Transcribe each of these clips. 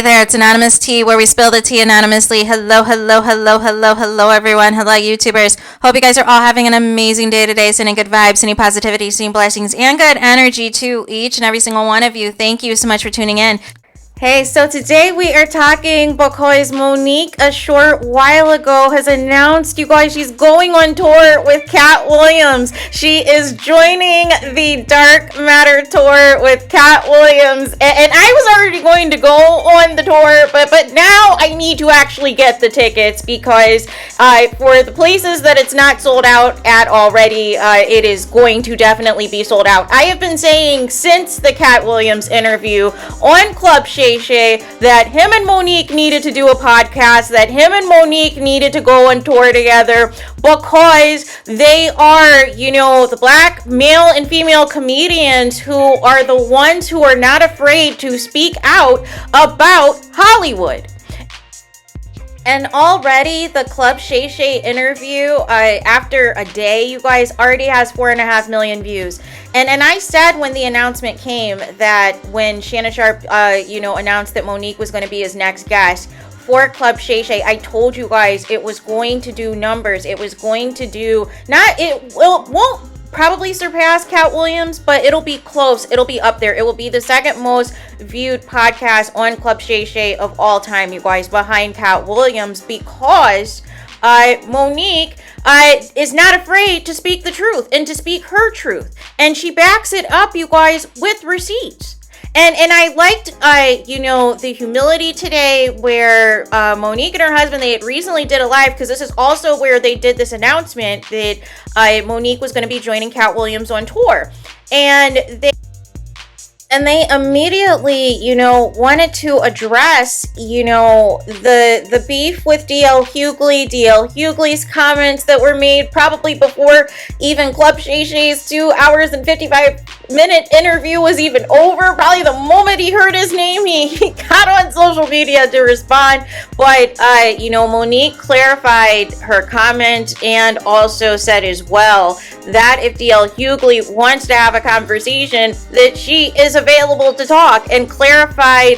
there, it's Anonymous Tea, where we spill the tea anonymously. Hello, hello, hello, hello, hello, everyone. Hello, YouTubers. Hope you guys are all having an amazing day today, sending good vibes, sending positivity, sending blessings, and good energy to each and every single one of you. Thank you so much for tuning in. Hey, so today we are talking because Monique a short while ago has announced, you guys, she's going on tour with Katt Williams. She is joining the Dark Matter tour with Katt Williams. And I was already going to go on the tour, but now I need to actually get the tickets because for the places that it's not sold out at already, it is going to definitely be sold out. I have been saying since the Katt Williams interview on Club that him and Monique needed to do a podcast, that him and Monique needed to go on tour together because they are, you know, the black male and female comedians who are the ones who are not afraid to speak out about Hollywood. And already the Club Shay Shay interview, after a day, you guys, already has 4.5 million views. And I said when the announcement came that when Shannon Sharpe, announced that Monique was going to be his next guest for Club Shay Shay, I told you guys it was going to do numbers. It was going to do, won't probably surpass Katt Williams, but it'll be close. It'll be up there. It will be the second most viewed podcast on Club Shay Shay of all time, you guys, behind Katt Williams, because Monique is not afraid to speak the truth and to speak her truth. And she backs it up, you guys, with receipts. And I liked, the humility today where Monique and her husband, they had recently did a live, because this is also where they did this announcement that Monique was going to be joining Katt Williams on tour. And they immediately, wanted to address, the beef with D.L. Hughley. D.L. Hughley's comments that were made probably before even Club Shay Shay's 2 hours and 55-minute interview was even over. Probably the moment he heard his name, he got on social media to respond. But, Monique clarified her comment and also said as well that if D.L. Hughley wants to have a conversation, that she is available to talk, and clarified,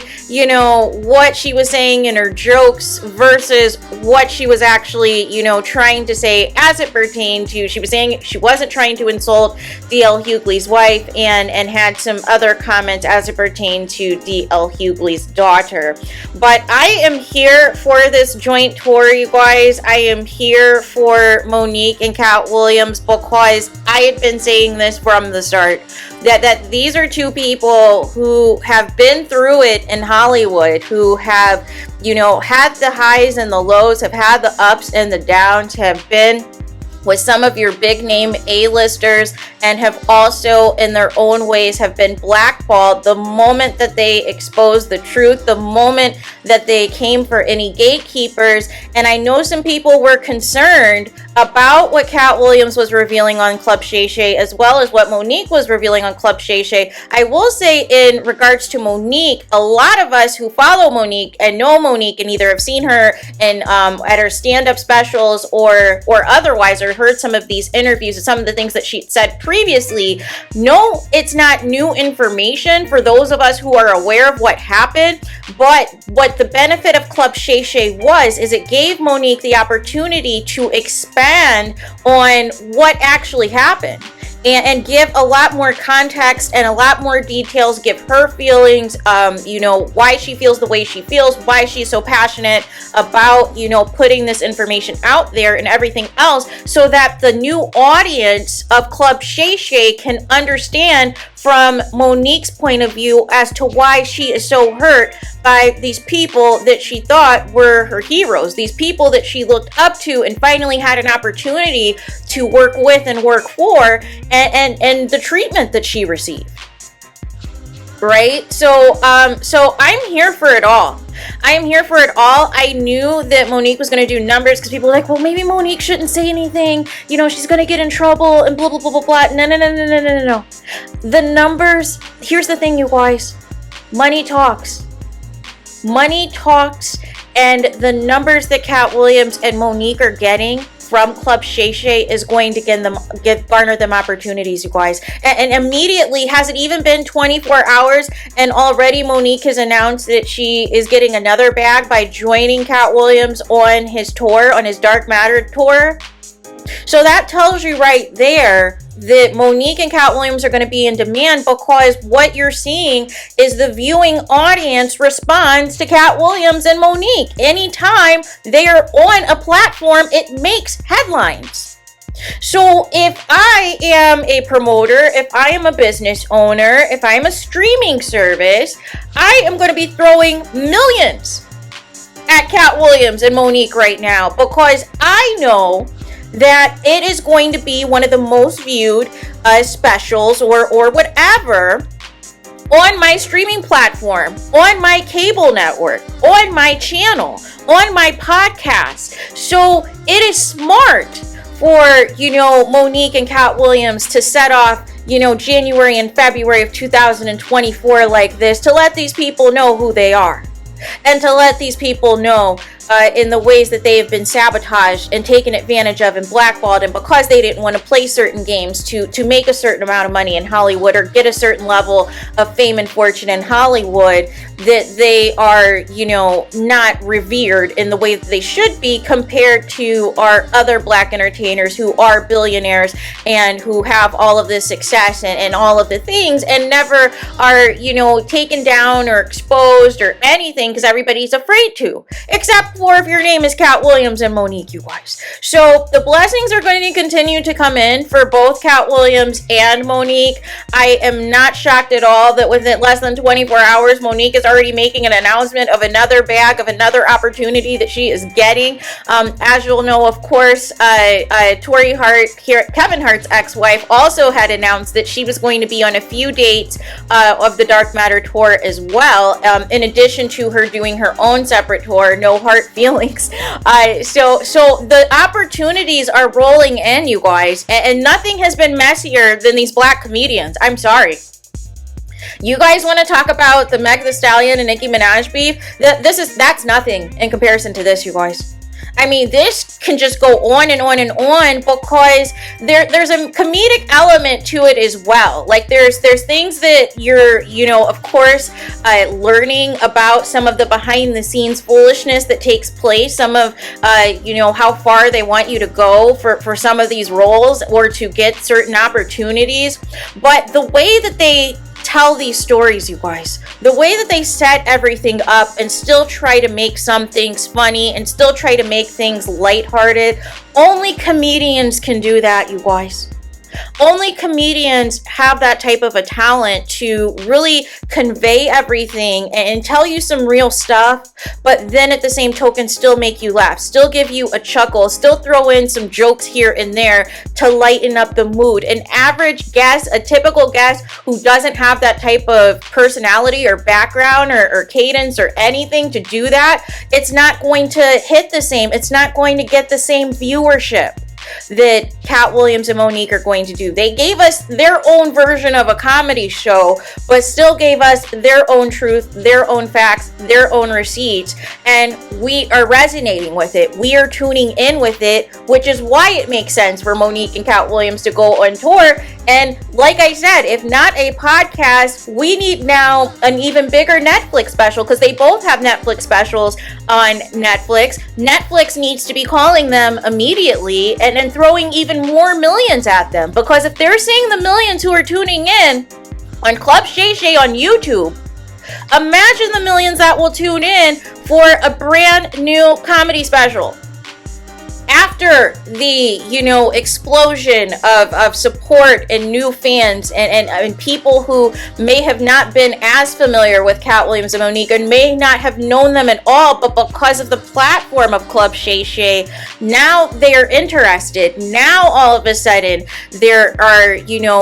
what she was saying in her jokes versus what she was actually, trying to say as it pertained to, she was saying she wasn't trying to insult D.L. Hughley's wife, and had some other comments as it pertained to D.L. Hughley's daughter. But I am here for this joint tour, you guys. I am here for Monique and Katt Williams because I had been saying this from the start, that these are two people who have been through it in Hollywood, who have, had the highs and the lows, have had the ups and the downs, have been with some of your big name A-listers, and have also in their own ways have been blackballed the moment that they exposed the truth, the moment that they came for any gatekeepers. And I know some people were concerned about what Katt Williams was revealing on Club Shay Shay, as well as what Monique was revealing on Club Shay Shay. I will say, in regards to Monique, a lot of us who follow Monique and know Monique and either have seen her in at her stand-up specials or otherwise, or heard some of these interviews and some of the things that she said previously, no, it's not new information for those of us who are aware of what happened. But what the benefit of Club Shay Shay is it gave Monique the opportunity to expand on what actually happened, and give a lot more context and a lot more details, give her feelings, why she feels the way she feels, why she's so passionate about, putting this information out there and everything else, so that the new audience of Club Shay Shay can understand from Monique's point of view as to why she is so hurt by these people that she thought were her heroes, these people that she looked up to and finally had an opportunity to work with and work for, and the treatment that she received. Right? So I'm here for it all. I am here for it all. I knew that Monique was going to do numbers, because people were like, well, maybe Monique shouldn't say anything. She's going to get in trouble and blah, blah, blah, blah, blah. No. The numbers, here's the thing, you guys. Money talks. Money talks, and the numbers that Katt Williams and Monique are getting from Club Shay Shay is going to garner them opportunities, you guys. And immediately, hasn't even been 24 hours, and already Monique has announced that she is getting another bag by joining Katt Williams on his tour, on his Dark Matter tour. So that tells you right there that Monique and Katt Williams are going to be in demand, because what you're seeing is the viewing audience responds to Katt Williams and Monique. Anytime they are on a platform, it makes headlines. So if I am a promoter, if I am a business owner, if I am a streaming service, I am going to be throwing millions at Katt Williams and Monique right now, because I know that it is going to be one of the most viewed specials or whatever on my streaming platform, on my cable network, on my channel, on my podcast. So it is smart for, Monique and Katt Williams to set off, January and February of 2024 like this, to let these people know who they are, and to let these people know in the ways that they have been sabotaged and taken advantage of and blackballed, and because they didn't want to play certain games to make a certain amount of money in Hollywood or get a certain level of fame and fortune in Hollywood, that they are, not revered in the way that they should be compared to our other black entertainers who are billionaires and who have all of this success and all of the things, and never are, taken down or exposed or anything, because everybody's afraid to, except for if your name is Katt Williams and Monique, you guys. So the blessings are going to continue to come in for both Katt Williams and Monique. I am not shocked at all that within less than 24 hours, Monique is already making an announcement of another bag, of another opportunity that she is getting. As you'll know, of course, Tori Hart, Kevin Hart's ex-wife, also had announced that she was going to be on a few dates of the Dark Matter tour as well, in addition to her doing her own separate tour, No Heart Feelings. So the opportunities are rolling in, you guys, and nothing has been messier than these black comedians. I'm sorry. You guys want to talk about the Meg Thee Stallion and Nicki Minaj beef? That's nothing in comparison to this, you guys. I mean, this can just go on and on and on, because there's a comedic element to it as well. Like there's things that you're, of course, learning about some of the behind the scenes foolishness that takes place, some of, how far they want you to go for some of these roles or to get certain opportunities. But the way that they tell these stories, you guys, the way that they set everything up and still try to make some things funny and still try to make things lighthearted, only comedians can do that, you guys. Only comedians have that type of a talent to really convey everything and tell you some real stuff, but then at the same token still make you laugh, still give you a chuckle, still throw in some jokes here and there to lighten up the mood. An average guest, a typical guest who doesn't have that type of personality or background or cadence or anything to do that, it's not going to hit the same. It's not going to get the same viewership that Katt Williams and Monique are going to do. They gave us their own version of a comedy show, but still gave us their own truth, their own facts, their own receipts, and we are resonating with it. We are tuning in with it, which is why it makes sense for Monique and Katt Williams to go on tour. And like I said, if not a podcast, we need now an even bigger Netflix special, because they both have Netflix specials on Netflix. Netflix needs to be calling them immediately and throwing even more millions at them, because if they're seeing the millions who are tuning in on Club Shay Shay on YouTube, imagine the millions that will tune in for a brand new comedy special. After the, explosion of support and new fans and people who may have not been as familiar with Katt Williams and Monique and may not have known them at all, but because of the platform of Club Shay Shay, now they are interested. Now all of a sudden there are,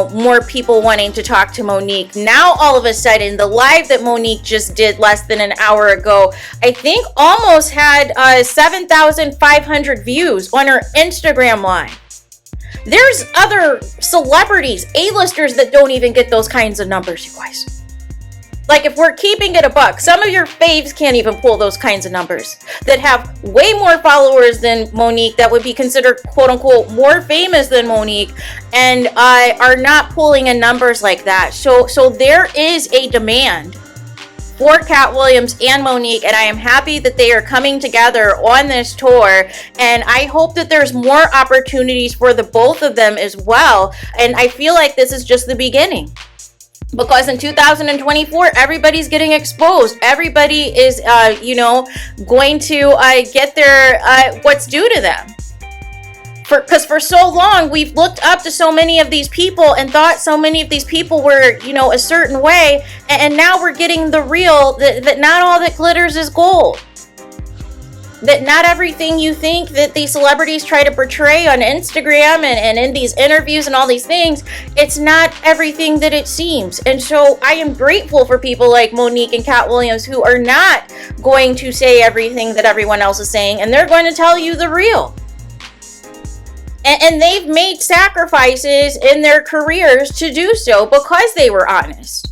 more people wanting to talk to Monique. Now all of a sudden the live that Monique just did less than an hour ago, I think almost had 7,500 views on her Instagram live. There's other celebrities, A-listers, that don't even get those kinds of numbers, you guys. Like, if we're keeping it a buck, some of your faves can't even pull those kinds of numbers, that have way more followers than Monique, that would be considered quote unquote more famous than Monique, and are not pulling in numbers like that. So there is a demand for Katt Williams and Monique, and I am happy that they are coming together on this tour, and I hope that there's more opportunities for the both of them as well. And I feel like this is just the beginning, because in 2024 everybody's getting exposed. Everybody is going to get their what's due to them. Because for so long we've looked up to so many of these people and thought so many of these people were, a certain way, and now we're getting the real, that not all that glitters is gold. That not everything you think that these celebrities try to portray on Instagram and in these interviews and all these things, it's not everything that it seems. And so I am grateful for people like Monique and Katt Williams, who are not going to say everything that everyone else is saying, and they're going to tell you the real. And they've made sacrifices in their careers to do so because they were honest.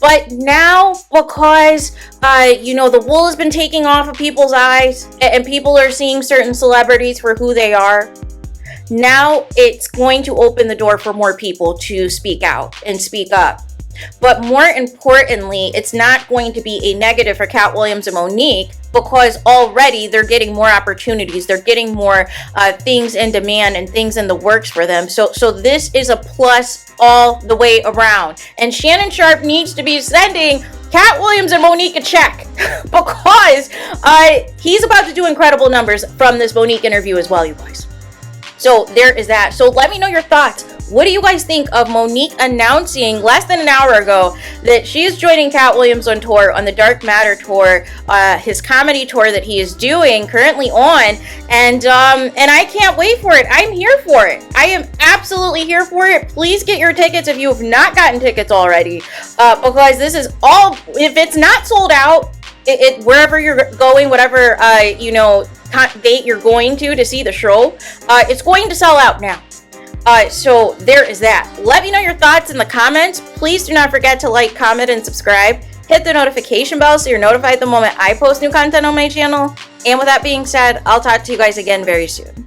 But now, because, the wool has been taken off of people's eyes and people are seeing certain celebrities for who they are, now it's going to open the door for more people to speak out and speak up. But more importantly, it's not going to be a negative for Katt Williams and Monique, because already they're getting more opportunities. They're getting more things in demand and things in the works for them. So this is a plus all the way around. And Shannon Sharpe needs to be sending Katt Williams and Monique a check because he's about to do incredible numbers from this Monique interview as well, you guys. So there is that. So let me know your thoughts. What do you guys think of Monique announcing less than an hour ago that she is joining Katt Williams on tour, on the Dark Matter tour, his comedy tour that he is doing currently on, and I can't wait for it. I'm here for it. I am absolutely here for it. Please get your tickets if you have not gotten tickets already, because this is all, if it's not sold out, wherever you're going, whatever date you're going to see the show, it's going to sell out now. So there is that. Let me know your thoughts in the comments. Please do not forget to like, comment, and subscribe. Hit the notification bell so you're notified the moment I post new content on my channel. And with that being said, I'll talk to you guys again very soon.